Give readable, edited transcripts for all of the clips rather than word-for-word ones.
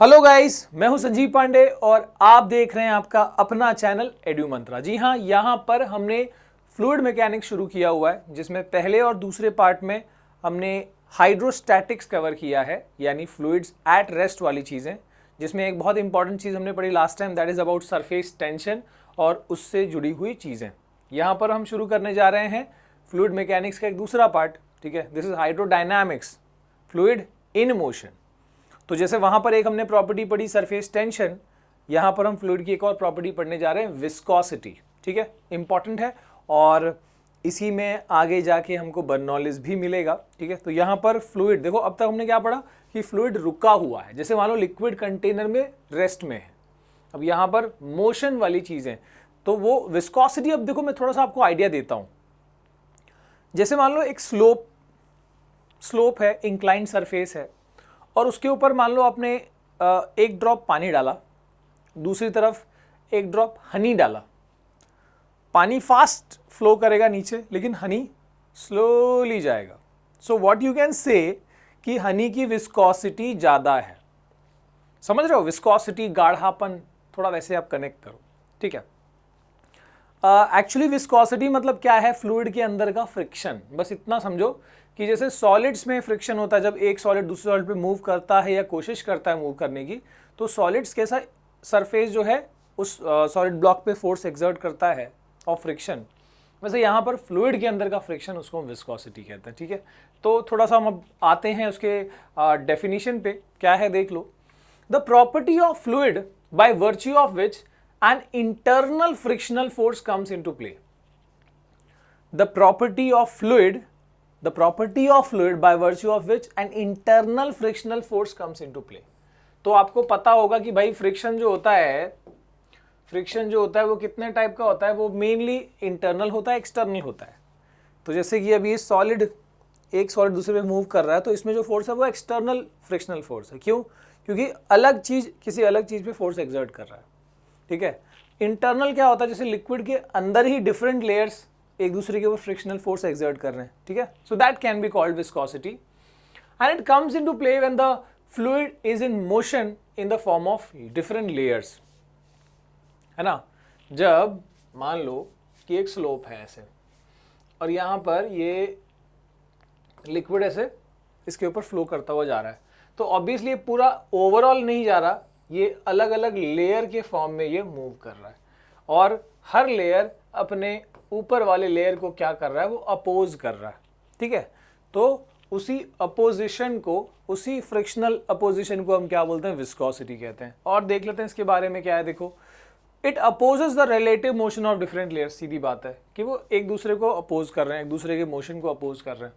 Hello guys, मैं हूं संजीव पांडे और आप देख रहे हैं आपका अपना चैनल एड्यू मंत्रा। जी हाँ, यहाँ पर हमने फ्लूइड मैकेनिक्स शुरू किया हुआ है, जिसमें पहले और दूसरे पार्ट में हमने हाइड्रोस्टैटिक्स कवर किया है, यानी फ्लूइड्स एट रेस्ट वाली चीज़ें, जिसमें एक बहुत इंपॉर्टेंट चीज़ हमने पढ़ी last time, that is about surface tension और उससे जुड़ी हुई चीज़ें। यहाँ पर हम शुरू करने जा रहे हैं फ्लूइड मैकेनिक्स का एक दूसरा पार्ट। ठीक है, this is hydrodynamics, fluid in motion. तो जैसे वहां पर एक हमने प्रॉपर्टी पढ़ी सरफेस टेंशन, यहां पर हम फ्लूइड की एक और प्रॉपर्टी पढ़ने जा रहे हैं विस्कोसिटी। ठीक है, इंपॉर्टेंट है और इसी में आगे जाके हमको बर्नौलिस भी मिलेगा। ठीक है, तो यहां पर फ्लूइड देखो, अब तक हमने क्या पढ़ा कि फ्लूइड रुका हुआ है, जैसे मान लो लिक्विड कंटेनर में रेस्ट में है। अब यहां पर मोशन वाली चीजें, तो वो विस्कोसिटी, अब देखो मैं थोड़ा सा आपको आइडिया देता हूं। जैसे मान लो एक स्लोप है, इंक्लाइंड सरफेस है, और उसके ऊपर मान लो आपने एक ड्रॉप पानी डाला, दूसरी तरफ एक ड्रॉप हनी डाला। पानी फास्ट फ्लो करेगा नीचे, लेकिन हनी स्लोली जाएगा। So what you can say कि हनी की विस्कोसिटी ज़्यादा है। समझ रहे हो, विस्कोसिटी, गाढ़ापन, थोड़ा वैसे आप कनेक्ट करो। ठीक है, एक्चुअली विस्कोसिटी मतलब क्या है? फ्लूइड के अंदर का फ्रिक्शन। बस इतना समझो कि जैसे सॉलिड्स में फ्रिक्शन होता है, जब एक सॉलिड दूसरे सॉलिड पे मूव करता है या कोशिश करता है मूव करने की, तो सॉलिड्स कैसा सरफेस जो है उस सॉलिड ब्लॉक पे फोर्स एक्सर्ट करता है और फ्रिक्शन। वैसे यहाँ पर फ्लूइड के अंदर का फ्रिक्शन, उसको हम विस्कोसिटी कहते हैं। ठीक है, तो थोड़ा सा हम अब आते हैं उसके डेफिनेशन पे, क्या है देख लो। The property of fluid by virtue of which an internal frictional force comes into play. The property of fluid by virtue of which an internal frictional force comes into play. तो आपको पता होगा कि भाई फ्रिक्शन जो होता है वो कितने टाइप का होता है? वो मेनली इंटरनल होता है, एक्सटर्नल होता है। तो जैसे कि अभी एक सॉलिड दूसरे पे मूव कर रहा है, तो इसमें जो फोर्स है वो एक्सटर्नल फ्रिक्शनल फोर्स है। क्यों? क्योंकि किसी अलग चीज पे फोर्स एक्सर्ट कर रहा है। ठीक है, इंटरनल क्या होता है? जैसे लिक्विड के अंदर ही डिफरेंट लेयर्स एक दूसरे के ऊपर फ्रिक्शनल फोर्स एक्सर्ट कर रहे हैं। ठीक है, so that can be called viscosity and it comes into play when the fluid is in motion in the form of different layers, है ना। जब मान लो कि एक स्लोप है ऐसे, और यहां पर ये लिक्विड ऐसे इसके ऊपर फ्लो करता हुआ जा रहा है, तो ऑब्वियसली पूरा ओवरऑल नहीं जा रहा, ये अलग अलग लेयर के फॉर्म में ये मूव कर रहा है, और हर लेयर अपने ऊपर वाले लेयर को क्या कर रहा है? वो अपोज कर रहा है। ठीक है, तो उसी अपोजिशन को, उसी फ्रिक्शनल अपोजिशन को हम क्या बोलते हैं? विस्कोसिटी कहते हैं। और देख लेते हैं इसके बारे में क्या है। देखो, it opposes the relative motion of different layers. सीधी बात है कि वो एक दूसरे को अपोज कर रहे हैं, एक दूसरे के मोशन को अपोज कर रहे हैं।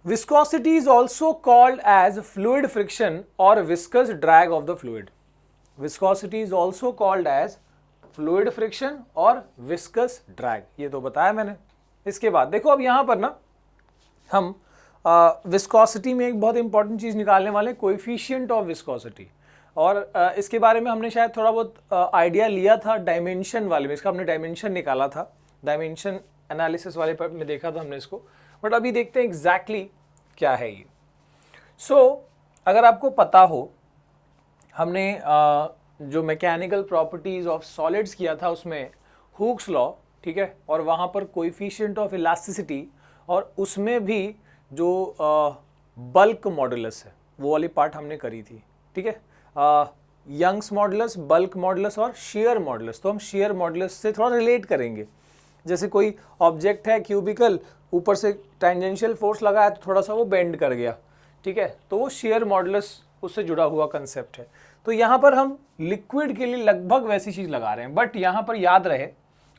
Viscosity is also called as fluid friction or viscous drag of the fluid. Viscosity is also called as fluid friction और viscous drag, ये तो बताया मैंने। इसके बाद देखो, अब यहाँ पर ना हम विस्कोसिटी में एक बहुत इंपॉर्टेंट चीज़ निकालने वाले, कोएफिशिएंट ऑफ विस्कोसिटी। और इसके बारे में हमने शायद थोड़ा बहुत आइडिया लिया था डायमेंशन वाले में, इसका हमने डायमेंशन निकाला था, डायमेंशन एनालिसिस वाले पर में देखा था हमने इसको। बट अभी देखते हैं एग्जैक्टली क्या है ये। सो अगर आपको पता हो, हमने जो मैकेनिकल प्रॉपर्टीज ऑफ सॉलिड्स किया था उसमें हुक्स लॉ, ठीक है, और वहाँ पर कोएफिशिएंट ऑफ इलास्टिसिटी, और उसमें भी जो बल्क मॉडुलस है वो वाली पार्ट हमने करी थी। ठीक है, यंग्स मॉडुलस, बल्क मॉडुलस और शेयर मॉडुलस। तो हम शेयर मॉडुलस से थोड़ा रिलेट करेंगे। जैसे कोई ऑब्जेक्ट है क्यूबिकल, ऊपर से टेंजेंशियल फोर्स लगा है तो थोड़ा सा वो बेंड कर गया। ठीक है, तो वो शेयर मॉडुलस उससे जुड़ा हुआ कंसेप्ट है। तो यहाँ पर हम लिक्विड के लिए लगभग वैसी चीज़ लगा रहे हैं, बट यहाँ पर याद रहे,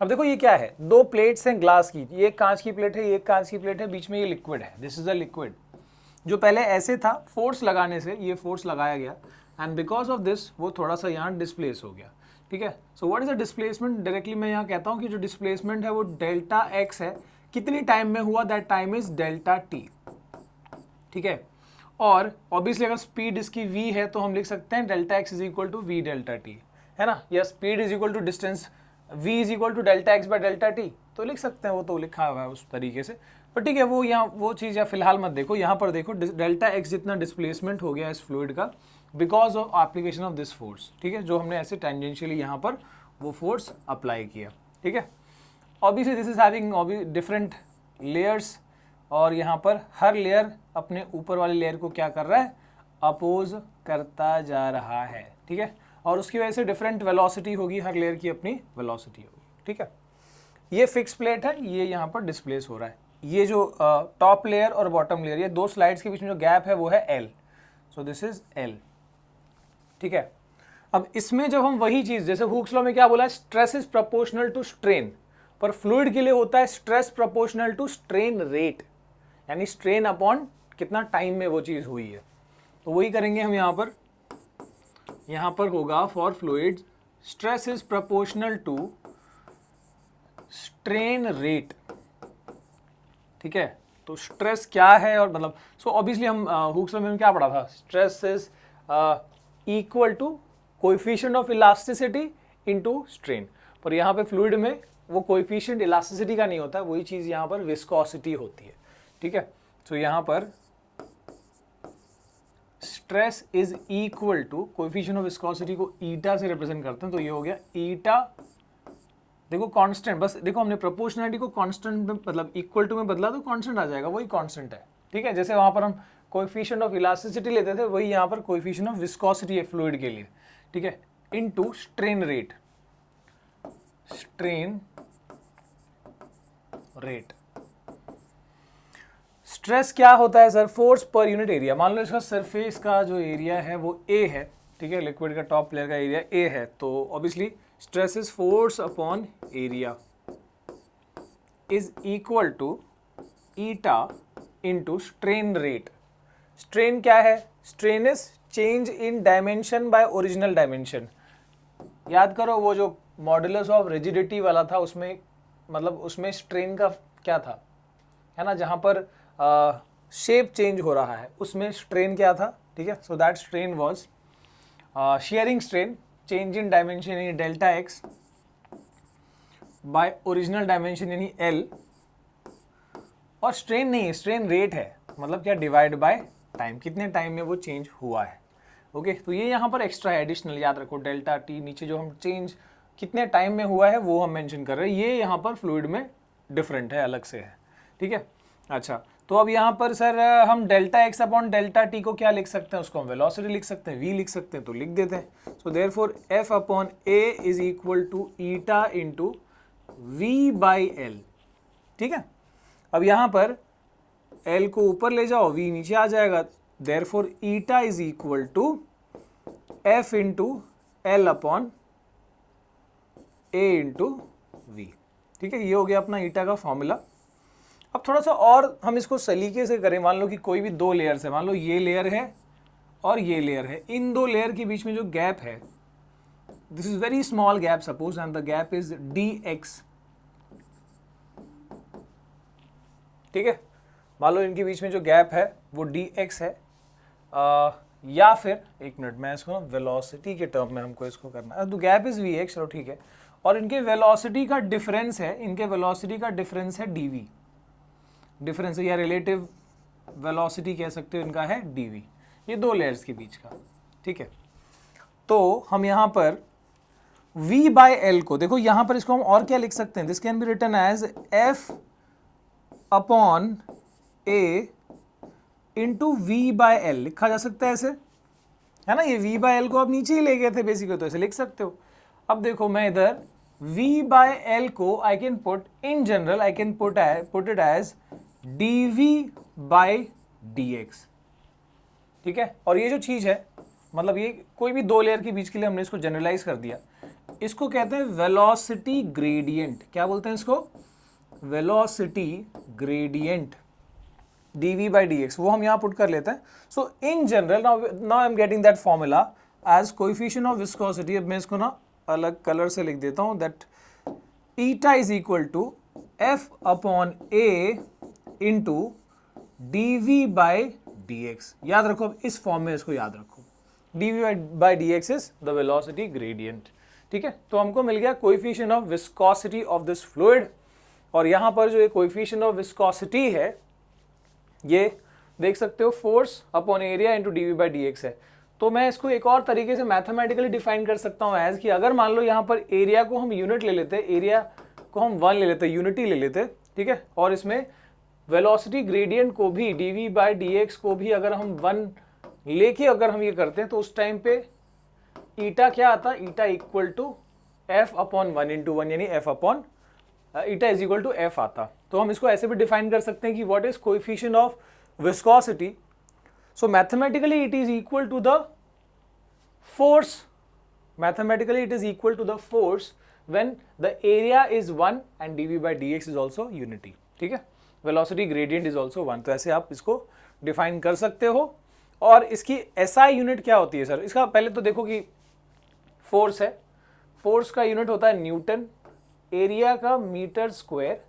अब देखो ये क्या है? दो प्लेट्स हैं ग्लास की, ये एक कांच की प्लेट है, ये एक कांच की प्लेट है, बीच में ये लिक्विड है। This is a liquid. जो पहले ऐसे था, फोर्स लगाने से ये फोर्स लगाया गया, एंड बिकॉज ऑफ दिस वो थोड़ा सा यहाँ डिस्प्लेस हो गया। ठीक है, so what is the displacement? Directly मैं यहाँ कहता हूँ कि जो डिस्प्लेसमेंट है वो डेल्टा एक्स है। कितनी टाइम में हुआ? That time is delta T. ठीक है, और ऑब्वियसली अगर स्पीड इसकी v है तो हम लिख सकते हैं delta x is equal to v delta t, है ना, या speed is equal to distance v is equal to delta x by delta t, तो लिख सकते हैं, वो तो लिखा हुआ है उस तरीके से। पर ठीक है, वो यहाँ वो चीज़ या फिलहाल मत देखो, यहाँ पर देखो डेल्टा एक्स जितना डिस्प्लेसमेंट हो गया इस फ्लूइड का, because of application of this force, ठीक है, जो हमने ऐसे टेंजेंशियली यहाँ पर वो फोर्स अप्लाई किया, ठीक है। Obviously this is having different layers, और यहाँ पर हर लेयर अपने ऊपर वाले लेयर को क्या कर रहा है, अपोज करता जा रहा है, ठीक है, और उसकी वजह से डिफरेंट वेलोसिटी होगी, हर लेयर की अपनी वेलोसिटी होगी, ठीक है। ये फिक्स प्लेट है, ये यहाँ पर डिस्प्लेस हो रहा है। ये जो टॉप लेयर और बॉटम लेयर, ये दो स्लाइड्स के बीच में जो गैप है वो है L, so this is L, ठीक है। अब इसमें जब हम वही चीज, जैसे हुक्स लॉ में क्या बोला है, stress is proportional to strain, पर फ्लूइड के लिए होता है stress proportional to strain rate, यानी स्ट्रेन अपॉन कितना टाइम में वो चीज हुई है। तो वही करेंगे हम यहाँ पर होगा for fluid stress is proportional to strain rate, ठीक है। तो स्ट्रेस क्या है, और मतलब सो ऑब्वियसली हम हुक्स लॉ में क्या पढ़ा था, stress is equal to coefficient of elasticity into strain, पर यहाँ पे फ्लूइड में वो कोएफिशिएंट इलास्टिसिटी का नहीं होता, वही चीज यहाँ पर विस्कोसिटी होती है, ठीक है। तो यहाँ पर stress is equal to coefficient of viscosity को ईटा से रिप्रेजेंट करते हैं, तो ये हो गया ईटा, देखो कांस्टेंट, बस देखो हमने प्रोपोर्शनलिटी को कांस्टेंट में मतलब इक्वल टू में बदला तो कांस्टेंट आ जाएगा, वही कांस्टेंट है, ठीक है। जैसे वहां पर हम कोएफिशिएंट ऑफ इलास्टिसिटी लेते थे, वही यहाँ पर कोएफिशिएंट ऑफ विस्कोसिटी है फ्लूइड के लिए, ठीक है, into strain rate, strain rate. Stress क्या होता है sir, force per unit area. मान लो इसका सरफेस का जो एरिया है वो A है, ठीक है, लिक्विड का टॉप लेयर का एरिया A है, तो obviously stress is force upon area is equal to eta into strain rate. Strain क्या है, strain is change in dimension by original dimension. याद करो वो जो मॉडुलस ऑफ रिजिडिटी वाला था, उसमें मतलब उसमें स्ट्रेन का क्या था, है ना, जहां पर शेप चेंज हो रहा है उसमें स्ट्रेन क्या था, ठीक है। So that strain was shearing strain, change in dimension यानी delta x by original dimension यानी L, और स्ट्रेन नहीं है, स्ट्रेन रेट है, मतलब क्या, डिवाइड बाय टाइम, कितने टाइम में वो चेंज हुआ है, ओके। तो ये यहाँ पर एक्स्ट्रा है, एडिशनल, याद रखो डेल्टा टी, नीचे जो हम चेंज कितने टाइम में हुआ है वो हम मेंशन कर रहे हैं, ये यहाँ पर फ्लूइड में डिफरेंट है, अलग से है, ठीक है। अच्छा, तो अब यहाँ पर सर हम delta x upon delta T को क्या लिख सकते हैं, उसको हम वेलोसिटी लिख सकते हैं, v लिख सकते हैं, तो लिख देते हैं। So therefore f upon a is equal to eta into v by L, ठीक है। अब यहाँ पर l को ऊपर ले जाओ, v नीचे आ जाएगा, therefore eta is equal to f into L upon a into v, ठीक है। ये हो गया अपना ईटा का फॉर्मूला। अब थोड़ा सा और हम इसको सलीके से करें, मान लो कि कोई भी दो लेयर्स है, मान लो ये लेयर है और ये लेयर है, इन दो लेयर के बीच में जो गैप है, this is very small gap suppose, and the gap is dx, ठीक है। मान लो इनके बीच में जो गैप है वो dx है, या फिर एक मिनट, मैं इसको वेलोसिटी के टर्म में हमको इसको करना है, तो गैप इज vx, चलो ठीक है, और इनके वेलोसिटी का डिफरेंस है, इनके वेलोसिटी का डिफरेंस है dv, डिफरेंस है या रिलेटिव वेलोसिटी कह सकते हो, इनका है dv, ये दो लेयर्स के बीच का, ठीक है। तो हम यहाँ पर v बाय एल को देखो, यहाँ पर इसको हम और क्या लिख सकते हैं, this can be written as f upon a into v by L, लिखा जा सकता है ऐसे, है ना। ये v बाय एल को आप नीचे ही ले गए थे बेसिकली, तो ऐसे लिख सकते हो। अब देखो मैं इधर v बाय एल को I can put in general, I can put it as dv by dx, ठीक है। और ये जो चीज है, मतलब ये कोई भी दो लेयर के बीच के लिए हमने इसको जनरलाइज कर दिया, इसको कहते हैं वेलोसिटी ग्रेडियंट। क्या बोलते हैं इसको, velocity gradient, dv by dx, वो हम यहाँ पुट कर लेते हैं। So in general now I am getting that formula as coefficient of viscosity. अब मैं इसको ना अलग कलर से लिख देता हूँ, that eta is equal to f upon a into dv by dx। याद रखो, अब इस फॉर्म में इसको याद रखो, dv by dx is the velocity gradient, ठीक है। तो हमको मिल गया coefficient of viscosity of this fluid, और यहाँ पर जो ये कोएफिशिएंट ऑफ विस्कोसिटी है, ये देख सकते हो force upon area into dv by dx है। तो मैं इसको एक और तरीके से मैथमेटिकली डिफाइन कर सकता हूँ एज कि अगर मान लो यहाँ पर एरिया को हम यूनिट ले लेते, एरिया को हम 1 ले लेते, यूनिटी ले लेते, ठीक है, और इसमें वेलोसिटी ग्रेडियंट को भी dv/dx को भी अगर हम 1 लेके अगर हम ये करते हैं तो उस टाइम पे ईटा क्या आता, ईटा इक्वल टू f/1 इंटू 1 यानी eta is equal to f आता। तो हम इसको ऐसे भी डिफाइन कर सकते हैं कि what is coefficient of viscosity. So mathematically it is equal to the force. Mathematically it is equal to the force when the area is 1 and dv/dx is also unity. ठीक है, velocity gradient is also 1. तो ऐसे आप इसको define कर सकते हो। और इसकी SI यूनिट क्या होती है सर? इसका पहले तो देखो कि फोर्स है, फोर्स का यूनिट होता है न्यूटन, एरिया का मीटर स्क्वायर,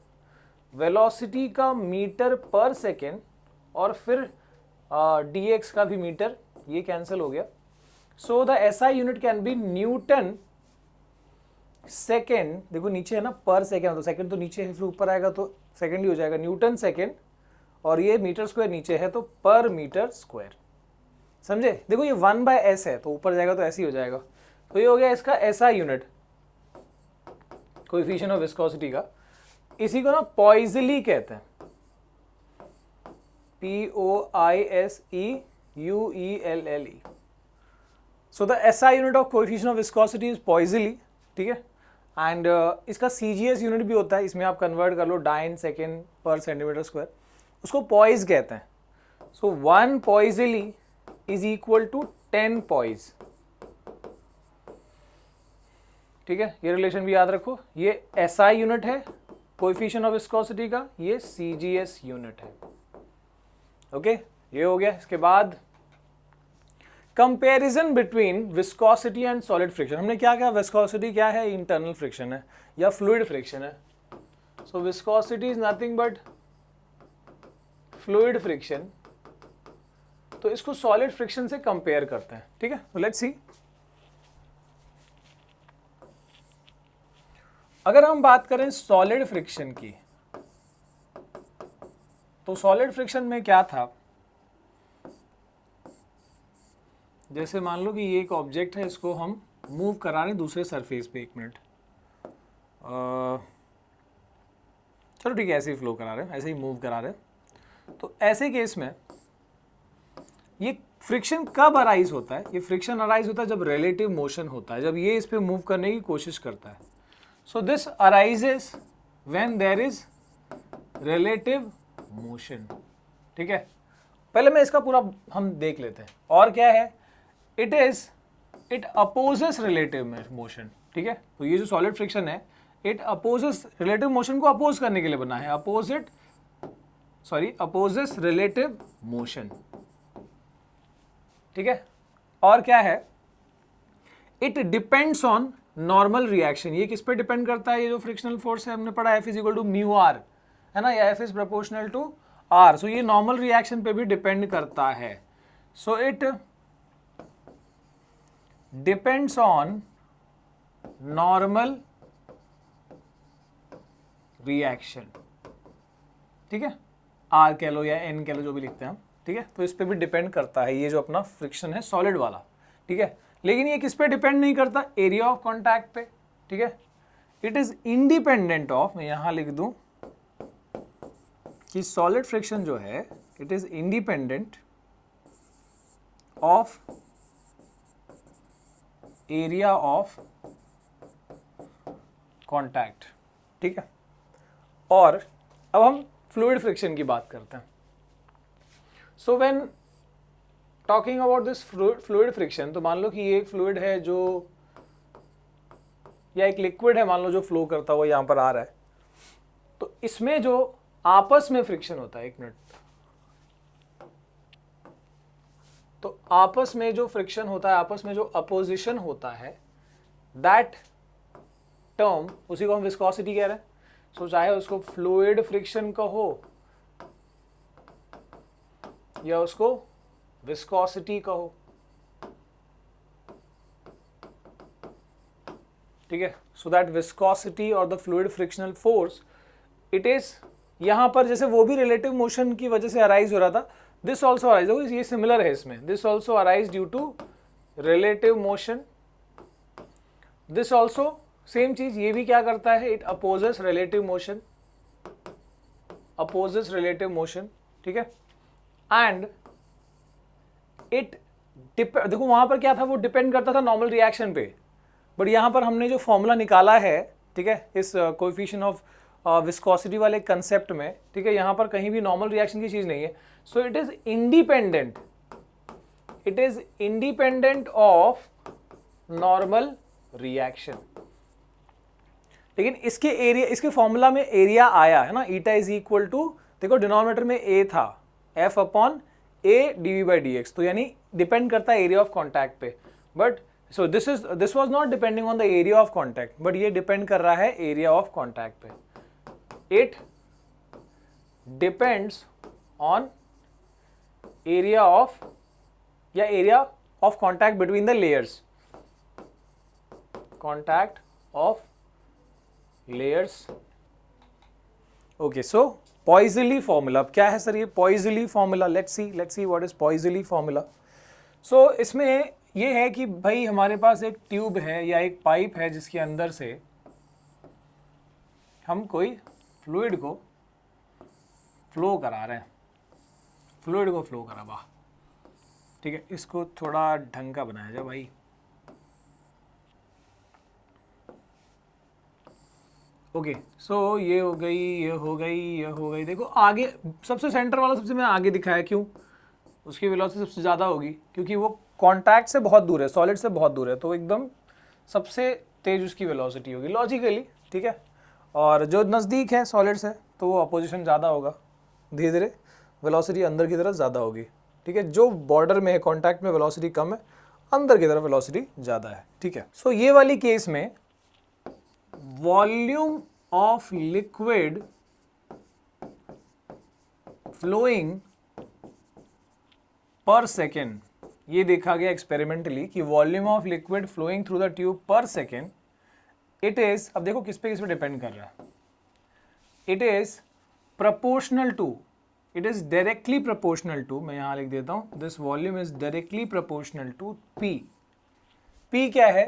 वेलोसिटी का मीटर पर सेकेंड, और फिर dx का भी मीटर, ये कैंसिल हो गया। सो the SI unit can be Newton second, देखो नीचे है ना पर सेकेंड, तो सेकेंड तो नीचे है, फिर ऊपर आएगा तो सेकेंड ही हो जाएगा, न्यूटन सेकेंड, और ये मीटर स्क्वायर नीचे है तो पर मीटर स्क्वायर। समझे? देखो ये 1/s है तो ऊपर जाएगा तो ऐसे ही हो जाएगा। तो ये हो गया इसका SI unit, coefficient of viscosity का। इसी को ना पॉइजली कहते हैं, POISEUELLE। So the SI unit of coefficient of viscosity is poiseuille, ठीक है। एंड इसका CGS यूनिट भी होता है, इसमें आप कन्वर्ट कर लो डाइन सेकेंड पर सेंटीमीटर स्क्वायर, उसको पॉइज कहते हैं। सो 1 पॉइजली इज इक्वल टू 10 पॉइज, ठीक है, ये रिलेशन भी याद रखो। ये SI यूनिट है कोएफिशिएंट ऑफ विस्कोसिटी का, ये CGS यूनिट है। ओके, ये हो गया। इसके बाद comparison between viscosity and solid friction. हमने क्या कहा, विस्कोसिटी क्या है, इंटरनल फ्रिक्शन है या फ्लूइड फ्रिक्शन है। So viscosity is nothing but fluid friction. तो इसको सॉलिड फ्रिक्शन से कंपेयर करते हैं, ठीक है। तो लेट्स सी, अगर हम बात करें सॉलिड फ्रिक्शन की, तो सॉलिड फ्रिक्शन में क्या था, जैसे मान लो कि ये एक ऑब्जेक्ट है, इसको हम मूव करा रहे हैं दूसरे सरफेस पे। 1 मिनट, चलो ठीक है, ऐसे ही फ्लो करा रहे हैं, ऐसे ही मूव करा रहे हैं। तो ऐसे केस में ये फ्रिक्शन कब अराइज होता है? ये फ्रिक्शन अराइज होता है जब रिलेटिव मोशन होता है, जब ये इस पे मूव करने की कोशिश करता है। So this arises when there is relative motion, ठीक है। पहले मैं इसका पूरा हम देख लेते हैं। और क्या है, इट अपोजेस रिलेटिव मोशन, ठीक है। तो ये जो सॉलिड फ्रिक्शन है, इट अपोजेस रिलेटिव मोशन को अपोज करने के लिए बना है, अपोजेस रिलेटिव मोशन, ठीक है। और क्या है, it depends on normal reaction. ये किस पे डिपेंड करता है? ये जो फ्रिक्शनल फोर्स है हमने पढ़ा F is equal to mu R, है ना, या F is proportional to R। So ये नॉर्मल रिएक्शन पे भी डिपेंड करता है। So it depends on normal reaction, ठीक है, R कह लो या N कह लो, जो भी लिखते हैं हम, ठीक है। तो इस पे भी डिपेंड करता है ये जो अपना फ्रिक्शन है सॉलिड वाला, ठीक है। लेकिन ये किस पे डिपेंड नहीं करता? एरिया ऑफ कॉन्टैक्ट पे, ठीक है। इट इज इंडिपेंडेंट ऑफ, मैं यहां लिख दूं कि सॉलिड फ्रिक्शन जो है it is independent of area of contact, ठीक है। और अब हम फ्लूइड फ्रिक्शन की बात करते हैं। So when talking about this fluid friction, तो मान लो कि ये एक फ्लूइड है जो, या एक लिक्विड है मान लो जो फ्लो करता हुआ यहां पर आ रहा है। तो इसमें जो आपस में फ्रिक्शन होता है, 1 मिनट, तो आपस में जो फ्रिक्शन होता है, आपस में जो अपोजिशन होता है, दैट टर्म, उसी को हम विस्कोसिटी कह रहे हैं। सो चाहे उसको फ्लूइड फ्रिक्शन कहो या उसको विस्कोसिटी कहो, ठीक है। सो दैट विस्कोसिटी और the fluid frictional force, it is, यहां पर जैसे वो भी रिलेटिव मोशन की वजह से अराइज हो रहा था, दिस ऑल्सो अराइज, ये सिमिलर है इसमें, this also arise due to relative motion, this also same चीज, ये भी क्या करता है, it opposes relative motion, opposes relative motion, ठीक है। एंड इट देखो वहां पर क्या था, वो डिपेंड करता था नॉर्मल रिएक्शन पे, बट यहां पर हमने जो फॉर्मूला निकाला है, ठीक है, इस कोएफिशिएंट ऑफ विस्कोसिटी वाले कंसेप्ट में, ठीक है, यहां पर कहीं भी नॉर्मल रिएक्शन की चीज नहीं है। So it is independent, it is independent of normal reaction. लेकिन इसके एरिया, इसके फॉर्मूला में एरिया आया है ना, ईटा इज इक्वल टू, देखो डिनोमिनेटर में ए था, F upon A D V by D X, तो यानी डिपेंड करता है एरिया ऑफ कॉन्टैक्ट पे, but so this was not depending on the area of contact, but ये डिपेंड कर रहा है एरिया ऑफ कॉन्टैक्ट पे। It depends on area of, या area of contact between the layers, contact of layers. Okay, so poiseuille formula, अब क्या है sir ये poiseuille formula, let's see what is poiseuille formula. So इसमें ये है कि भाई हमारे पास एक ट्यूब है या एक पाइप है जिसके अंदर से हम कोई फ्लूइड को फ्लो करा रहे हैं, फ्लूइड को फ्लो करा, वाह, ठीक है, इसको थोड़ा ढंग का बनाया जाए भाई। ओके, सो ये हो गई, ये हो गई, ये हो गई। देखो आगे सबसे सेंटर वाला सबसे मैंने आगे दिखाया, क्यों, उसकी वेलोसिटी सबसे ज़्यादा होगी क्योंकि वो कांटेक्ट से बहुत दूर है, सॉलिड से बहुत दूर है, तो एकदम सबसे तेज उसकी वेलोसिटी होगी लॉजिकली, ठीक है। और जो नज़दीक है सॉलिड से तो वो अपोजिशन ज़्यादा होगा, धीरे धीरे वेलोसिटी अंदर की तरफ ज़्यादा होगी, ठीक है। जो बॉर्डर में है कॉन्टैक्ट में वेलोसिटी कम है, अंदर की तरफ वेलोसिटी ज़्यादा है, ठीक है। सो ये वाली केस में volume of liquid flowing per second, ये देखा गया एक्सपेरिमेंटली कि volume of liquid flowing through the tube per second, it is, अब देखो किस पे डिपेंड कर रहा है, it is proportional to, it is directly proportional to, मैं यहां लिख देता हूं, this volume is directly proportional to P. P क्या है,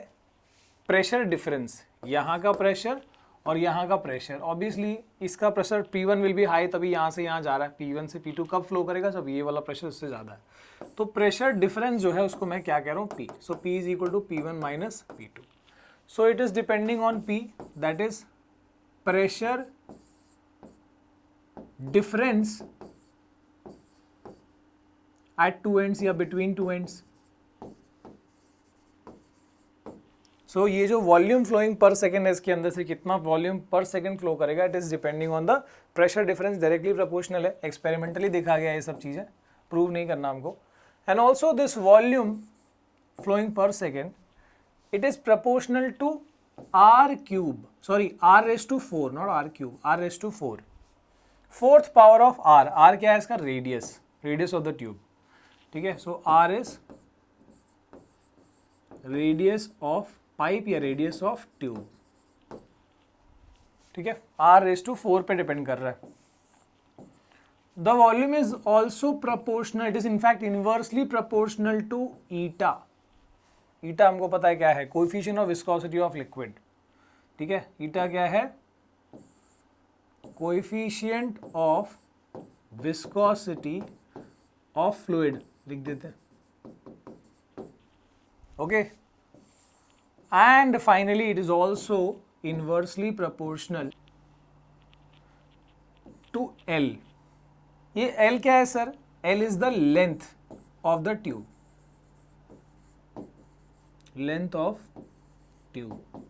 प्रेशर डिफरेंस, यहां का प्रेशर और यहाँ का प्रेशर। ऑब्वियसली इसका pressure P1 will be high, तभी यहाँ से यहाँ जा रहा है, P1 से P2 कब फ्लो करेगा, जब ये वाला प्रेशर इससे ज़्यादा है। तो प्रेशर डिफरेंस जो है उसको मैं क्या कह रहा हूँ, P। So P is equal to P1 minus P2। So it is depending on P, that is pressure difference at two ends या बिटवीन टू एंड्स। सो ये जो वॉल्यूम फ्लोइंग पर सेकेंड है, इसके अंदर से कितना वॉल्यूम पर सेकेंड फ्लो करेगा, it is depending on the pressure difference, directly proportional है, एक्सपेरिमेंटली देखा गया ये सब चीज़ें, प्रूव नहीं करना हमको। And also this volume flowing per second, it is proportional to R cube, sorry R raise to 4, not R cube, R raise to 4, fourth power of R. R क्या है इसका, radius, radius of the tube, ठीक है। So R is radius of pipe या radius of tube, ठीक है। Are raise to 4 पे depend कर रहा है। The volume is also proportional, it is in fact inversely proportional to eta. Eta हमको पता है क्या है, coefficient of viscosity of liquid, ठीक है। ईटा क्या है, coefficient of viscosity of fluid, लिख देते हैं, okay. And finally it is also inversely proportional to L। ये L क्या है sir, L is the length of the tube, length of tube।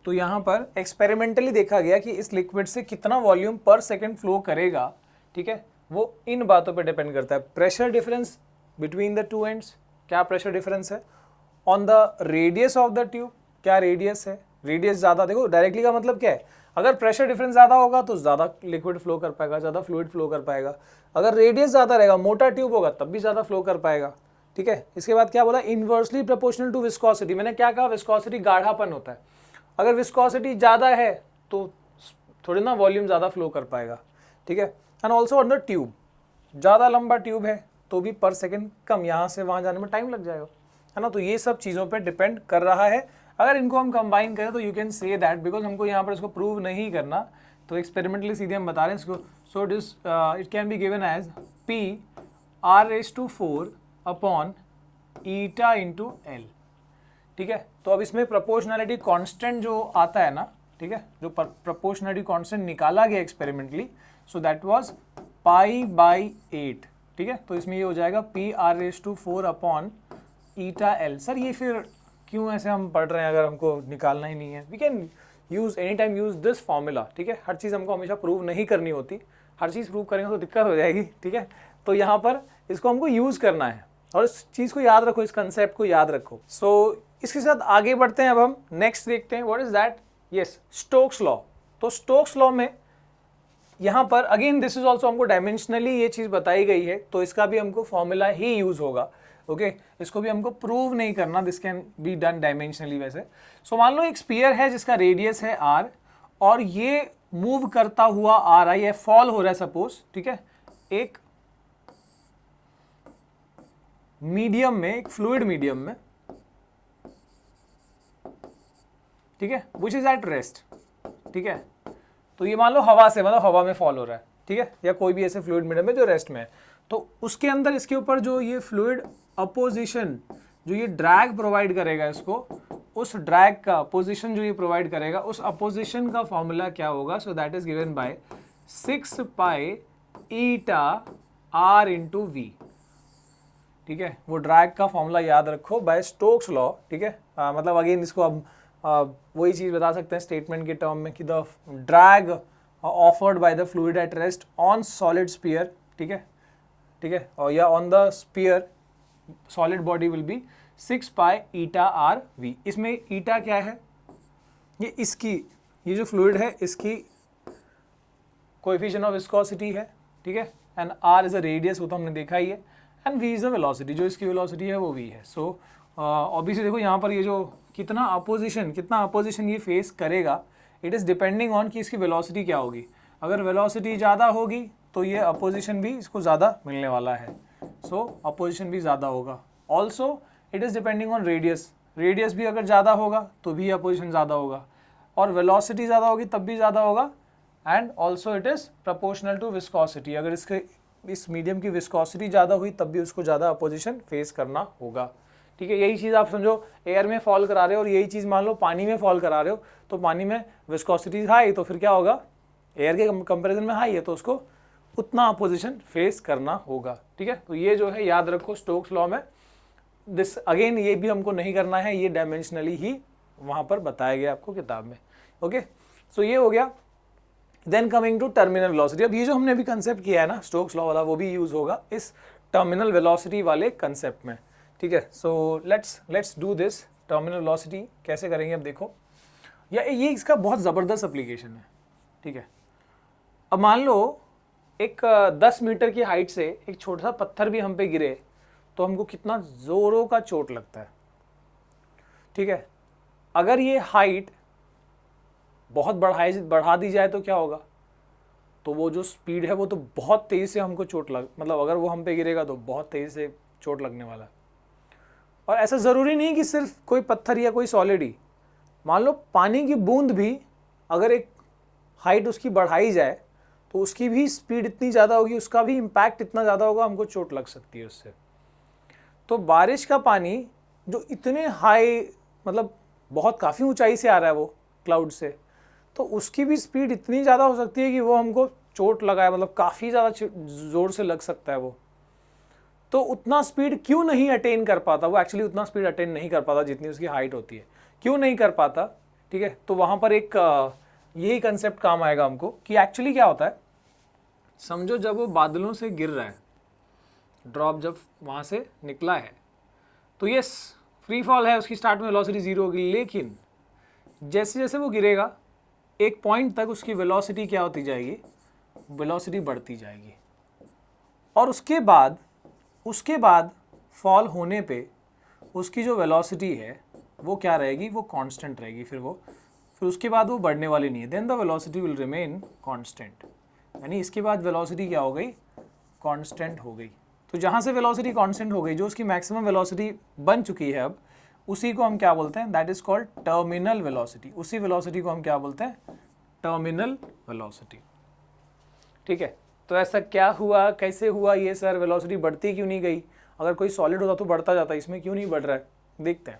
तो यहां पर एक्सपेरिमेंटली देखा गया कि इस लिक्विड से कितना वॉल्यूम पर सेकेंड फ्लो करेगा, ठीक है, वो इन बातों पे डिपेंड करता है। Pressure difference between the two ends, क्या प्रेशर डिफरेंस है, on the radius of the tube, क्या रेडियस है, रेडियस ज़्यादा, देखो डायरेक्टली का मतलब क्या है, अगर प्रेशर डिफरेंस ज़्यादा होगा तो ज़्यादा लिक्विड फ्लो कर पाएगा, ज़्यादा फ्लूइड फ्लो कर पाएगा। अगर रेडियस ज़्यादा रहेगा, मोटा ट्यूब होगा, तब भी ज़्यादा फ्लो कर पाएगा, ठीक है। इसके बाद क्या बोला, इनवर्सली प्रोपोर्शनल टू विस्कोसिटी। मैंने क्या कहा, विस्कोसिटी गाढ़ापन होता है, अगर विस्कोसिटी ज़्यादा है तो थोड़ी ना वॉल्यूम ज़्यादा फ्लो कर पाएगा, ठीक है। And also on the tube, ज़्यादा लंबा ट्यूब है तो भी पर सेकेंड कम, यहाँ से वहाँ जाने में टाइम लग जाएगा, है ना। तो ये सब चीज़ों पे डिपेंड कर रहा है। अगर इनको हम कंबाइन करें तो you can say that, because हमको यहाँ पर इसको प्रूव नहीं करना, तो एक्सपेरिमेंटली सीधे हम बता रहे हैं इसको। So it can be given as P(r⁴) upon eta into L, ठीक है। तो अब इसमें प्रोपोर्शनैलिटी कांस्टेंट जो आता है ना, ठीक है, जो प्रोपोर्शनैलिटी कांस्टेंट निकाला गया एक्सपेरिमेंटली, सो दैट वाज π/8, ठीक है। तो इसमें ये हो जाएगा P(r⁴) upon eta L. Sir ये फिर क्यों ऐसे हम पढ़ रहे हैं अगर हमको निकालना ही नहीं है? We can use any time use this formula, ठीक है। हर चीज़ हमको हमेशा प्रूव नहीं करनी होती, हर चीज़ प्रूव करेंगे तो दिक्कत हो जाएगी, ठीक है। तो यहाँ पर इसको हमको यूज़ करना है और इस चीज़ को याद रखो, इस कंसेप्ट को याद रखो। सो इसके साथ आगे बढ़ते हैं। अब हम नेक्स्ट देखते हैं what is that, yes, Stokes law. तो स्टोक्स लॉ में यहाँ पर अगेन दिस इज ऑल्सो हमको डायमेंशनली ये चीज़ बताई गई है, तो इसका भी हमको फॉर्मूला ही यूज़ होगा, ओके। इसको भी हमको प्रूव नहीं करना, this can be done dimensionally वैसे। सो मान लो एक स्फीयर है जिसका रेडियस है r और ये मूव करता हुआ आ रहा है, ये फॉल हो रहा है सपोज, ठीक है, एक मीडियम में, एक फ्लूइड मीडियम में, ठीक है, विच इज एट रेस्ट, ठीक है। तो ये मान लो हवा से, मतलब हवा में फॉल हो रहा है, ठीक है, या कोई भी ऐसे फ्लूइड मीडियम में जो रेस्ट में है, तो उसके अंदर इसके ऊपर जो ये फ्लूइड अपोजिशन, जो ये ड्रैग प्रोवाइड करेगा इसको, उस ड्रैग का अपोजिशन जो ये प्रोवाइड करेगा, उस अपोजिशन का फॉर्मूला क्या होगा? So that is given by 6π eta r into V, ठीक है। वो ड्रैग का फॉर्मूला याद रखो बाय स्टोक्स लॉ, ठीक है। मतलब अगेन इसको अब वही चीज़ बता सकते हैं स्टेटमेंट के टर्म में कि the drag offered by the fluid at rest on solid sphere, ठीक है, ठीक है, और या on the sphere solid body will be 6π eta r v। इसमें ईटा क्या है? ये इसकी, ये जो फ्लूइड है इसकी कोएफिशिएंट ऑफ विस्कोसिटी है, ठीक है, and r is a radius, वो तो हमने देखा ही है, and v is a velocity, जो इसकी वेलोसिटी है वो v है। सो ऑब्वियसली देखो यहाँ पर ये जो कितना अपोजिशन ये फेस करेगा, इट इज़ डिपेंडिंग ऑन कि इसकी वेलोसिटी क्या होगी। अगर वेलोसिटी ज़्यादा होगी तो ये अपोजिशन भी इसको ज़्यादा मिलने वाला है, सो अपोजिशन भी ज़्यादा होगा। Also it is depending on radius, radius भी अगर ज़्यादा होगा तो भी अपोजिशन ज़्यादा होगा, और वेलोसिटी ज़्यादा होगी तब भी ज़्यादा होगा, and also it is proportional to viscosity. अगर इसके इस मीडियम की विस्कोसिटी ज़्यादा हुई तब भी उसको ज़्यादा अपोजिशन फेस करना होगा, ठीक है। यही चीज़ आप समझो एयर में फॉल करा रहे हो और यही चीज़ मान लो पानी में फॉल करा रहे हो, तो पानी में विस्कोसिटी हाई, तो फिर क्या होगा, एयर के कंपैरिजन में हाई है तो उसको उतना अपोजिशन फेस करना होगा, ठीक है। तो ये जो है याद रखो स्टोक्स लॉ में, दिस अगेन ये भी हमको नहीं करना है, ये डायमेंशनली ही वहाँ पर बताया गया आपको किताब में, ओके। सो ये हो गया। Then coming to terminal velocity. अब ये जो हमने अभी कंसेप्ट किया है ना स्टोक्स लॉ वाला, वो भी यूज़ होगा इस टर्मिनल वेलोसिटी वाले कंसेप्ट में, ठीक है। So let's do this. Terminal velocity कैसे करेंगे अब देखो, या ये इसका बहुत ज़बरदस्त एप्लीकेशन है, ठीक है। अब मान लो एक 10 मीटर की हाइट से एक छोटा सा पत्थर भी हम पे गिरे तो हमको कितना ज़ोरों का चोट लगता है, ठीक है। अगर ये हाइट बहुत बढ़ा दी जाए तो क्या होगा, तो वो जो स्पीड है वो तो बहुत तेज़ी से हमको चोट मतलब अगर वो हम पे गिरेगा तो बहुत तेज़ी से चोट लगने वाला है। और ऐसा ज़रूरी नहीं कि सिर्फ कोई पत्थर या कोई सॉलिड ही, मान लो पानी की बूंद भी अगर एक हाइट उसकी बढ़ाई जाए तो उसकी भी स्पीड इतनी ज़्यादा होगी, उसका भी इम्पैक्ट इतना ज़्यादा होगा, हमको चोट लग सकती है उससे। तो बारिश का पानी जो इतने हाई, मतलब बहुत काफ़ी ऊंचाई से आ रहा है वो क्लाउड से, तो उसकी भी स्पीड इतनी ज़्यादा हो सकती है कि वो हमको चोट लगाए, मतलब काफ़ी ज़्यादा ज़ोर से लग सकता है वो। तो उतना स्पीड क्यों नहीं अटेन कर पाता वो, एक्चुअली उतना स्पीड अटेन नहीं कर पाता जितनी उसकी हाइट होती है, क्यों नहीं कर पाता, ठीक है। तो वहाँ पर एक यही कंसेप्ट काम आएगा हमको कि एक्चुअली क्या होता है। समझो जब वो बादलों से गिर रहा है, ड्रॉप जब वहाँ से निकला है, तो ये फ्री फॉल है, उसकी स्टार्ट में वेलोसिटी 0 होगी, लेकिन जैसे जैसे वो गिरेगा एक पॉइंट तक उसकी वेलोसिटी क्या होती जाएगी, वेलोसिटी बढ़ती जाएगी, और उसके बाद फॉल होने पे उसकी जो वेलोसिटी है वो क्या रहेगी, वो कांस्टेंट रहेगी। फिर उसके बाद वो बढ़ने वाली नहीं है, then the velocity will remain constant, यानी इसके बाद वेलोसिटी क्या हो गई, कांस्टेंट हो गई, तो जहाँ से वेलोसिटी कांस्टेंट हो गई, जो उसकी मैक्सिमम वेलोसिटी बन चुकी है अब, उसी को हम क्या बोलते हैं, that is called terminal velocity. उसी वेलोसिटी को हम क्या बोलते हैं, टर्मिनल वेलोसिटी। ठीक है, तो ऐसा क्या हुआ, कैसे हुआ ये सर, वेलोसिटी बढ़ती क्यों नहीं गई? अगर कोई सॉलिड होता तो बढ़ता जाता, इसमें क्यों नहीं बढ़ रहा है, देखते हैं।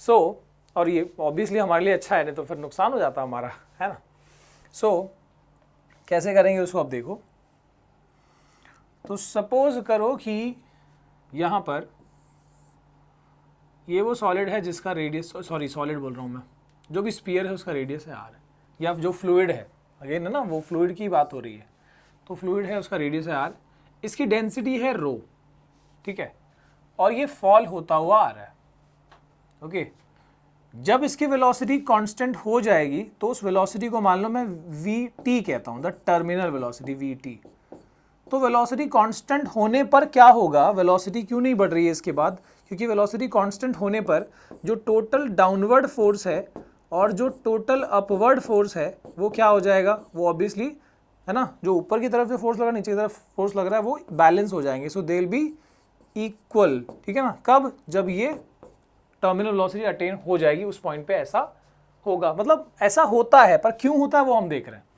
सो और ये ऑब्वियसली हमारे लिए अच्छा है, नहीं तो फिर नुकसान हो जाता हमारा, है ना। सो कैसे करेंगे उसको, अब देखो। तो सपोज करो कि यहाँ पर ये वो सॉलिड है जिसका रेडियस, सॉरी सॉलिड बोल रहा हूँ मैं, जो भी स्फीयर है उसका रेडियस है r, या जो फ्लूइड है, अगेन है ना, वो फ्लूइड की बात हो रही है, तो फ्लूइड है उसका रेडियस है r, इसकी डेंसिटी है रो, ठीक है, और ये फॉल होता हुआ आ रहा है। ओके, जब इसकी वेलोसिटी कांस्टेंट हो जाएगी तो उस वेलोसिटी को मान लो मैं vt कहता हूँ, द टर्मिनल वेलोसिटी vt। तो वेलोसिटी कांस्टेंट होने पर क्या होगा, वेलोसिटी क्यों नहीं बढ़ रही है इसके बाद, क्योंकि वेलोसिटी कांस्टेंट होने पर जो टोटल डाउनवर्ड फोर्स है और जो टोटल अपवर्ड फोर्स है वो क्या हो जाएगा, वो ऑब्वियसली है ना, जो ऊपर की तरफ जो फोर्स लग रहा है, नीचे की तरफ फोर्स लग रहा है, वो बैलेंस हो जाएंगे। सो दे विल बी इक्वल, ठीक है ना। कब, जब ये टर्मिनल वेलोसिटी अटेन हो जाएगी, उस पॉइंट पे ऐसा होगा, मतलब ऐसा होता है, पर क्यों होता है वो हम देख रहे हैं।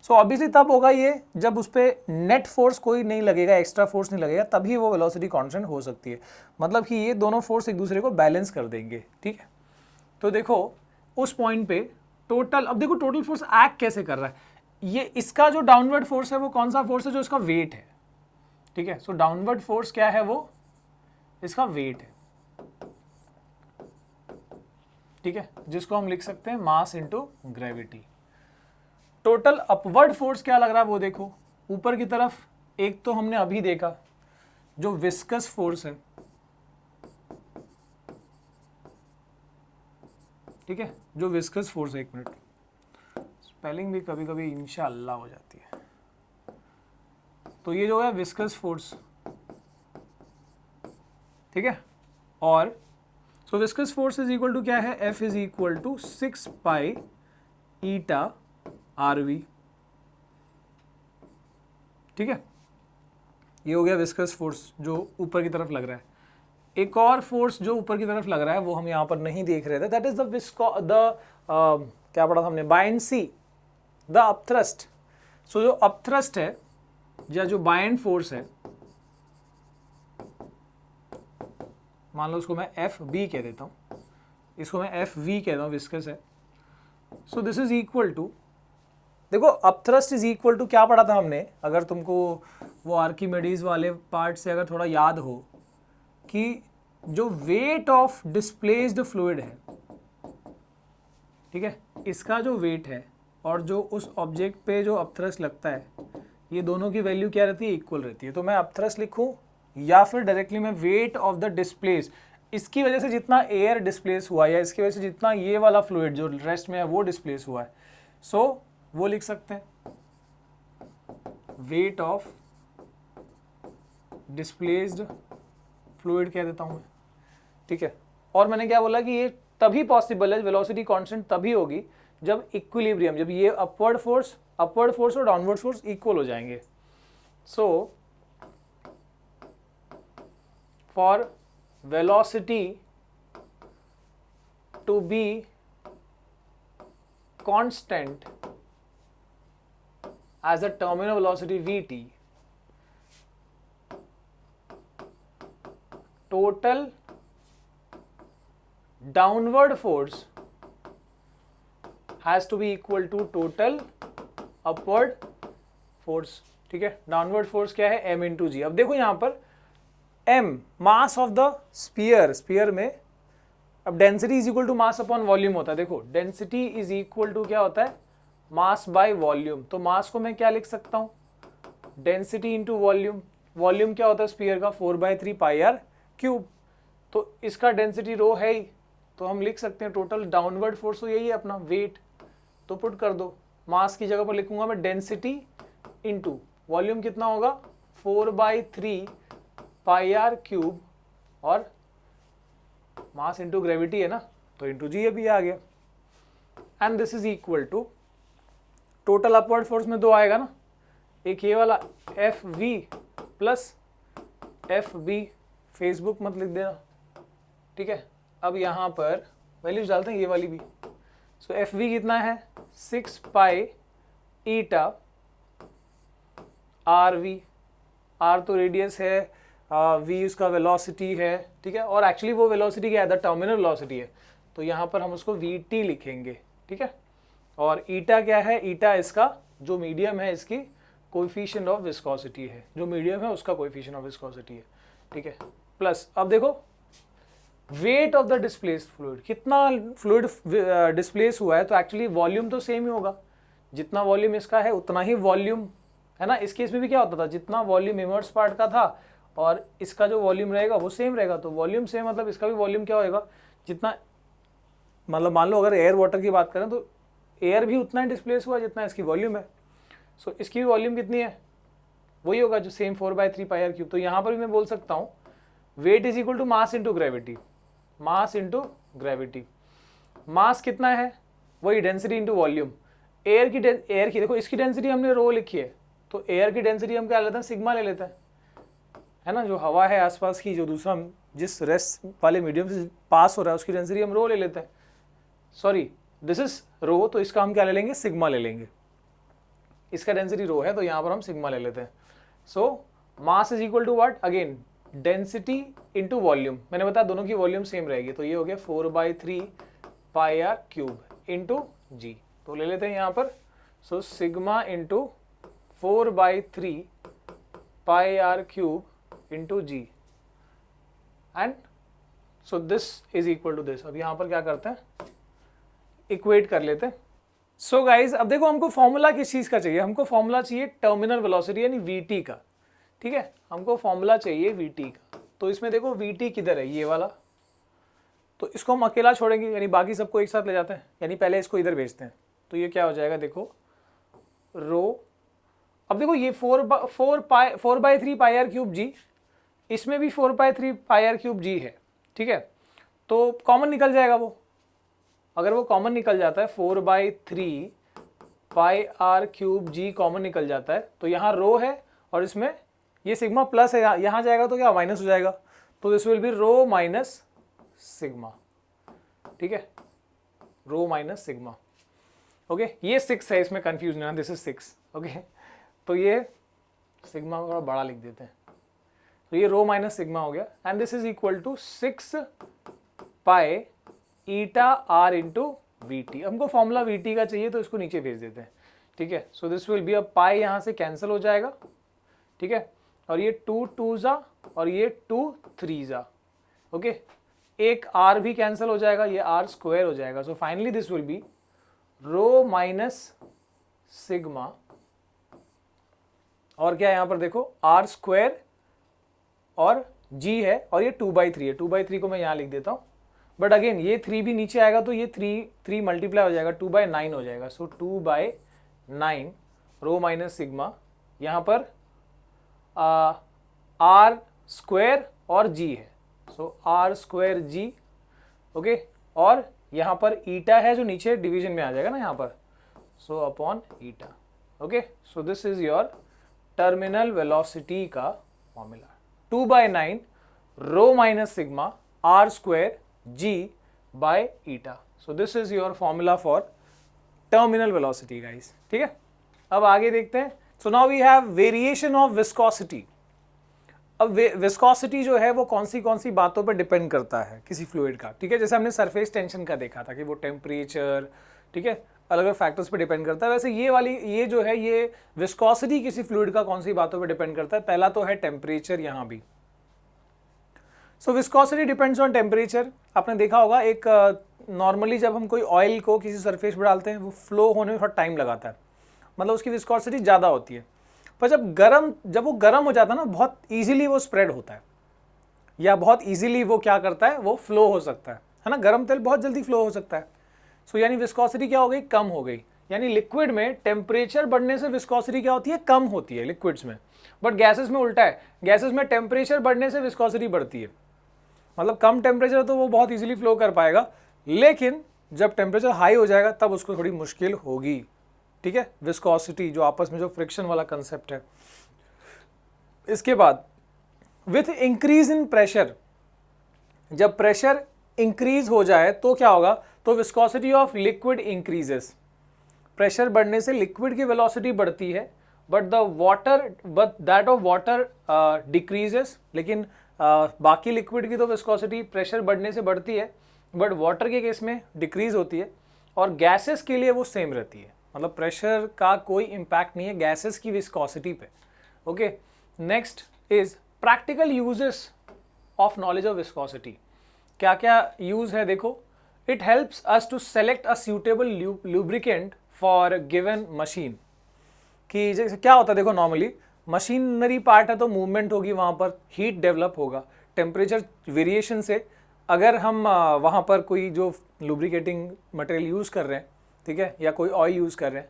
सो ऑब्वियसली तब होगा ये जब उस पर नेट फोर्स कोई नहीं लगेगा, एक्स्ट्रा फोर्स नहीं लगेगा, तभी वो वेलोसिटी कांस्टेंट हो सकती है, मतलब कि ये दोनों फोर्स एक दूसरे को बैलेंस कर देंगे, ठीक है। तो देखो उस पॉइंट पे टोटल, अब देखो टोटल फोर्स एक्ट कैसे कर रहा है, ये इसका जो डाउनवर्ड फोर्स है वो कौन सा फोर्स है, जो इसका वेट है, ठीक है। सो डाउनवर्ड फोर्स क्या है, वो इसका वेट है, ठीक है, जिसको हम लिख सकते हैं मास into gravity. Total upward force क्या लग रहा है वो देखो, ऊपर की तरफ एक तो हमने अभी देखा जो विस्कस फोर्स है, ठीक है, जो विस्कस फोर्स है, एक मिनट, स्पेलिंग भी कभी कभी इंशाअल्लाह हो जाती है। तो ये जो है विस्कस फोर्स, ठीक है, और so viscous force is equal to क्या है, F is equal to 6 pi eta RV, ठीक है। ये हो गया विस्कस फोर्स जो ऊपर की तरफ लग रहा है। एक और फोर्स जो ऊपर की तरफ लग रहा है वो हम यहाँ पर नहीं देख रहे थे, दैट इज द क्या पढ़ा था हमने, बायंसी, द अपथ्रस्ट। सो जो अपथ्रस्ट है या जो बायंड फोर्स है, मान लो उसको मैं FB कह देता हूँ, इसको मैं FV कहता हूँ, विस्कस है। So this is equal to, देखो अपथ्रस्ट इज इक्वल टू क्या पढ़ा था हमने, अगर तुमको वो आर्किमिडीज वाले पार्ट से अगर थोड़ा याद हो, कि जो वेट ऑफ डिस्प्लेस्ड फ्लूइड है, ठीक है, इसका जो वेट है और जो उस ऑब्जेक्ट पे जो अपथ्रस्ट लगता है, ये दोनों की वैल्यू क्या रहती है, इक्वल रहती है। तो मैं अपथ्रस्ट लिखूं या फिर डायरेक्टली मैं वेट ऑफ द डिस्प्लेस, इसकी वजह से जितना एयर डिस्प्लेस हुआ या इसकी वजह से जितना ये वाला फ्लूइड जो रेस्ट में है वो डिस्प्लेस हुआ है, सो वो लिख सकते हैं वेट ऑफ डिस्प्लेस्ड फ्लूइड कह देता हूं मैं, ठीक है। और मैंने क्या बोला कि ये तभी पॉसिबल है, वेलोसिटी कांस्टेंट तभी होगी जब इक्विलिब्रियम, जब ये अपवर्ड फोर्स और डाउनवर्ड फोर्स इक्वल हो जाएंगे। So for velocity to be constant as a terminal velocity Vt, total downward force has to be equal to total upward force, ठीक है। डाउनवर्ड फोर्स क्या है, m इंटू जी। अब देखो यहाँ पर m mass of the sphere में, अब density is equal to mass upon volume होता है। देखो डेंसिटी इज इक्वल टू क्या होता है, मास बाय वॉल्यूम। तो मास को मैं क्या लिख सकता हूं, डेंसिटी इंटू वॉल्यूम। वॉल्यूम क्या होता है स्फीयर का, 4/3 पाई आर क्यूब। तो इसका डेंसिटी रो है ही, तो हम लिख सकते हैं टोटल डाउनवर्ड फोर्स, तो यही है अपना वेट। तो पुट कर दो, मास की जगह पर लिखूंगा मैं डेंसिटी इंटू वॉल्यूम, कितना होगा 4/3 पाई आर क्यूब, और मास इंटू ग्रेविटी है ना, तो इंटू जी भी आ गया। And this is equal to total upward force में 2 आएगा ना, एक ये वाला FV प्लस FB, फेसबुक मत लिख देना, ठीक है। अब यहाँ पर वैल्यूज डालते हैं, ये वाली भी। सो FV कितना है 6 पाई ईटा RV, R तो रेडियस है, V उसका वेलोसिटी है, ठीक है। और एक्चुअली वो वेलोसिटी क्या है, द टर्मिनल वेलोसिटी है, तो यहाँ पर हम उसको VT लिखेंगे, ठीक है। और ईटा क्या है, ईटा इसका जो मीडियम है इसकी कोएफिशिएंट ऑफ विस्कोसिटी है, जो मीडियम है उसका कोएफिशिएंट ऑफ विस्कोसिटी है, ठीक है। प्लस अब देखो weight of the displaced fluid, कितना फ्लूइड डिस्प्लेस हुआ है, तो एक्चुअली वॉल्यूम तो सेम ही होगा, जितना वॉल्यूम इसका है उतना ही वॉल्यूम है ना। इस केस में भी क्या होता था, जितना वॉल्यूम इमर्स पार्ट का था और इसका जो वॉल्यूम रहेगा वो सेम रहेगा, तो वॉल्यूम सेम मतलब इसका भी वॉल्यूम क्या होएगा, जितना मतलब मान लो अगर एयर वाटर की बात करें तो एयर भी उतना ही डिस्प्लेस हुआ जितना इसकी वॉल्यूम है। सो इसकी भी वॉल्यूम कितनी है, वही होगा जो सेम 4/3 पाई आर क्यूब। तो यहाँ पर भी मैं बोल सकता हूँ weight is equal to mass into gravity, mass into gravity. Mass कितना है, वही डेंसिटी इंटू वॉल्यूम। एयर की देखो इसकी डेंसिटी हमने रो लिखी है, तो एयर की डेंसिटी हम क्या लेते हैं, सिग्मा ले लेते हैं, है ना। जो हवा है आसपास की, जो दूसरा जिस रेस्ट वाले मीडियम से पास हो रहा है उसकी डेंसिटी हम रो ले लेते हैं, सॉरी दिस इज रो, तो इसका हम क्या ले लेंगे, सिग्मा ले लेंगे। इसका डेंसिटी रो है तो यहाँ पर हम सिग्मा ले लेते हैं। So mass is equal to what, again density into volume. मैंने बताया दोनों की वॉल्यूम सेम रहेगी, तो ये हो गया 4/3 pi R cube into g. तो ले लेते हैं यहाँ पर, so sigma into 4/3 pi R cube into g, and so this is equal to this. अब यहाँ पर क्या करते हैं, इक्वेट कर लेते हैं। सो गाइज अब देखो हमको फॉर्मूला किस चीज़ का चाहिए, हमको फॉर्मूला चाहिए टर्मिनल वेलोसिटी यानी VT का, ठीक है। हमको फॉर्मूला चाहिए VT का। तो इसमें देखो VT किधर है, ये वाला, तो इसको हम अकेला छोड़ेंगे, यानी बाकी सबको एक साथ ले जाते हैं, यानी पहले इसको इधर भेजते हैं। तो ये क्या हो जाएगा, देखो रो, अब देखो ये 4/3 पाई आर क्यूब जी, इसमें भी 4/3 पाई आर क्यूब जी है, ठीक है। तो कॉमन निकल जाएगा वो, अगर वो कॉमन निकल जाता है 4/3 पाई आर क्यूब जी कॉमन निकल जाता है, तो यहाँ रो है और इसमें ये सिग्मा प्लस है, यहाँ जाएगा तो क्या माइनस हो जाएगा, तो this will be rho minus sigma, ठीक है, रो माइनस सिग्मा, ओके। ये 6 है, इसमें कंफ्यूज नहीं, दिस इज 6, ओके। तो ये सिग्मा थोड़ा बड़ा लिख देते हैं, तो ये रो माइनस सिग्मा हो गया, and this is equal to 6 pi eta R into VT। हमको फॉर्मूला VT का चाहिए तो इसको नीचे भेज देते हैं, ठीक है। So this will be a pi, यहाँ से कैंसिल हो जाएगा, ठीक है। और ये 2 2 और ये 2 3 ओके। एक R भी कैंसिल हो जाएगा, ये R स्क्वायर हो जाएगा। So finally this will be rho minus sigma, और क्या यहाँ पर देखो R स्क्वायर और G है, और ये 2/3 है, 2/3 को मैं यहाँ लिख देता हूँ, बट अगेन ये 3 भी नीचे आएगा तो ये 3 मल्टीप्लाई हो जाएगा, 2/9 हो जाएगा। सो 2/9 रो माइनस सिग्मा, यहाँ पर R स्क्वायर और G है, सो R स्क्वायर G, ओके। और यहाँ पर ईटा है जो नीचे डिवीजन में आ जाएगा ना यहाँ पर, so upon eta, okay. So this is your terminal velocity का फॉर्मूला, 2/9 rho minus sigma R square G by eta. So this is your formula for terminal velocity guys, ठीक है। अब आगे देखते हैं। So now we have variation of viscosity. अब viscosity जो है वो कौन सी बातों पर डिपेंड करता है किसी फ्लूइड का, ठीक है। जैसे हमने सरफेस टेंशन का देखा था कि वो टेम्परेचर, ठीक है, अलग अलग फैक्टर्स पे डिपेंड करता है। वैसे ये जो है ये विस्कोसिटी किसी फ्लूइड का कौन सी बातों पे डिपेंड करता है, पहला तो है टेम्परेचर यहाँ भी। सो विस्कोसिटी डिपेंड्स ऑन टेम्परेचर। आपने देखा होगा एक नॉर्मली जब हम कोई ऑयल को किसी सरफेस पर डालते हैं वो फ्लो होने में थोड़ा टाइम लगाता है, मतलब उसकी विस्कोसिटी ज़्यादा होती है। पर जब वो गर्म हो जाता है ना, बहुत ईजिली वो स्प्रेड होता है, या बहुत ईजिली वो क्या करता है, वो फ्लो हो सकता है ना। गर्म तेल बहुत जल्दी फ्लो हो सकता है। सो यानी विस्कोसिटी क्या हो गई, कम हो गई। यानी लिक्विड में टेम्परेचर बढ़ने से विस्कोसिटी क्या होती है, कम होती है लिक्विड्स में। बट गैसेस में उल्टा है, गैसेस में टेम्परेचर बढ़ने से विस्कोसिटी बढ़ती है। मतलब कम टेम्परेचर तो वो बहुत इजीली फ्लो कर पाएगा, लेकिन जब टेम्परेचर हाई हो जाएगा तब उसको थोड़ी मुश्किल होगी, ठीक है। विस्कोसिटी जो आपस में जो फ्रिक्शन वाला कंसेप्ट है। इसके बाद विथ इंक्रीज इन प्रेशर, जब प्रेशर इंक्रीज हो जाए तो क्या होगा, तो viscosity of liquid increases, pressure बढ़ने से लिक्विड की वेलोसिटी बढ़ती है, but that of water decreases, लेकिन बाकी लिक्विड की तो विस्कोसिटी प्रेशर बढ़ने से बढ़ती है, बट वाटर के केस में डिक्रीज होती है, और गैसेस के लिए वो सेम रहती है, मतलब प्रेशर का कोई इम्पैक्ट नहीं है गैसेस की विस्कोसिटी पे। Okay, next is practical uses of knowledge of viscosity. क्या क्या यूज है देखो, it helps us to select a suitable lubricant for given machine, कि जैसे क्या होता है देखो, नॉर्मली मशीनरी पार्ट है तो मूवमेंट होगी, वहाँ पर हीट डेवलप होगा, टेम्परेचर वेरिएशन से अगर हम वहाँ पर कोई जो लुब्रिकेटिंग मटेरियल यूज़ कर रहे हैं, ठीक है, या कोई ऑयल यूज़ कर रहे हैं,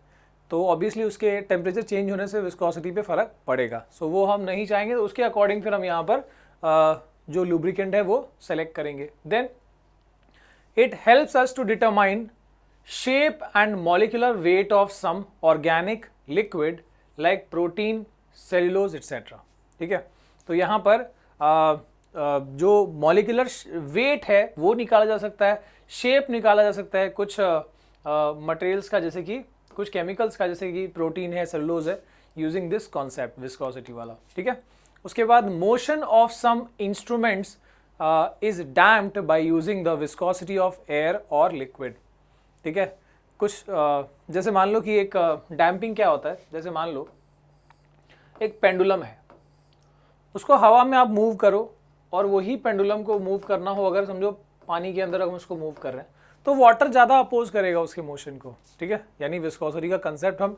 तो ऑब्वियसली उसके टेम्परेचर चेंज होने से विस्कोसिटी पे फ़र्क पड़ेगा, सो वो हम नहीं चाहेंगे, तो उसके अकॉर्डिंग फिर हम यहाँ पर जो लुब्रिकेंट है वो सेलेक्ट करेंगे। Then it helps us to determine shape and molecular weight of some organic liquid like protein, cellulose etcetera, ठीक है। तो यहाँ पर जो मॉलिक्यूलर वेट है वो निकाला जा सकता है, शेप निकाला जा सकता है कुछ मटेरियल्स का, जैसे कि कुछ केमिकल्स का, जैसे कि प्रोटीन है, सेल्यूलोज है, यूजिंग दिस कॉन्सेप्ट विस्कोसिटी वाला, ठीक है। उसके बाद motion of some instruments is damped by using the viscosity of air और लिक्विड, ठीक है। कुछ जैसे मान लो कि एक डैम्पिंग क्या होता है, जैसे मान लो एक पेंडुलम है, उसको हवा में आप मूव करो, और वही पेंडुलम को मूव करना हो, अगर समझो पानी के अंदर हम उसको मूव कर रहे हैं, तो वाटर ज़्यादा अपोज करेगा उसके मोशन को, ठीक है। यानी विस्कोसिटी का कंसेप्ट हम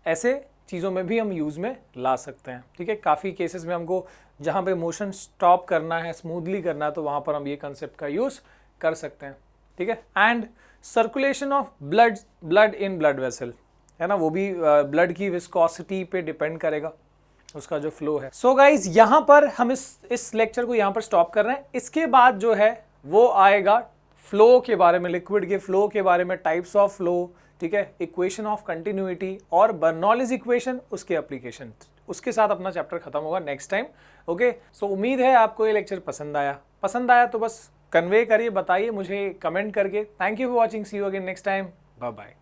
ऐसे चीज़ों में भी हम यूज़ में ला सकते हैं, ठीक है। काफ़ी केसेस में हमको जहाँ पे मोशन स्टॉप करना है, स्मूथली करना है, तो वहाँ पर हम ये कंसेप्ट का यूज़ कर सकते हैं, ठीक है। And circulation of blood in blood vessel, है ना, वो भी ब्लड की विस्कोसिटी पे डिपेंड करेगा, उसका जो फ्लो है। सो गाइज, यहाँ पर हम इस लेक्चर को यहाँ पर स्टॉप कर रहे हैं। इसके बाद जो है वो आएगा फ्लो के बारे में, लिक्विड के फ्लो के बारे में, टाइप्स ऑफ फ्लो, ठीक है, इक्वेशन ऑफ कंटिन्यूटी और बर्नौलीज इक्वेशन, उसके एप्लीकेशन, उसके साथ अपना चैप्टर खत्म होगा नेक्स्ट टाइम। ओके, सो उम्मीद है आपको ये लेक्चर पसंद आया तो बस कन्वे करिए, बताइए मुझे कमेंट करके। Thank you for watching, see you again next time, bye bye.